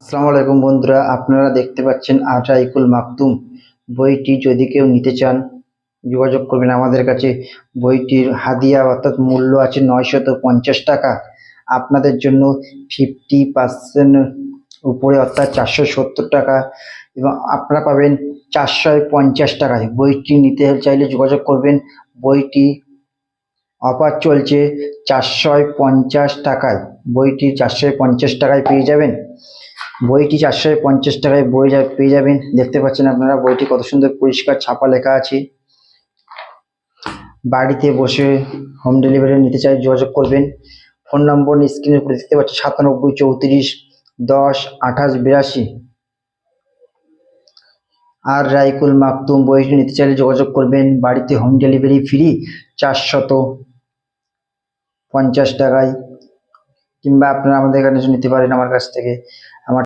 আসসালামু আলাইকুম বন্ধুরা, আপনারা দেখতে পাচ্ছেন আটাইকুল মাকতুম বইটি। যদি কেউ নিতে চান যোগাযোগ করবেন আমাদের কাছে। বইটির হাদিয়া অর্থাৎ মূল্য আছে 950 টাকা। আপনাদের জন্য 50% উপরে অর্থাৎ 470 টাকা এবং আপনারা পাবেন 450 টাকায়। বইটি নিতে চাইলে যোগাযোগ করবেন। বইটি অফার চলছে 450 টাকায়। বইটি 450 টাকায় পেয়ে যাবেন। বইটি 450 টাকায় পেয়ে যাবেন। দেখতে পাচ্ছেন আপনারা বইটি কত সুন্দর পরিষ্কার ছাপা লেখা আছে। বাড়িতে বসে হোম ডেলিভারি নিতে চাই যোগাযোগ করবেন। ফোন নম্বর স্ক্রিনের উপরে দেখতে পাচ্ছেন 97 34 10 28 82। আর রাইকুল মাকতুম বইটি নিতে চাইলে যোগাযোগ করবেন। বাড়িতে হোম ডেলিভারি ফ্রি 450 টাকায়, কিংবা আপনারা আমাদের এখানে নিতে পারেন আমার কাছ থেকে।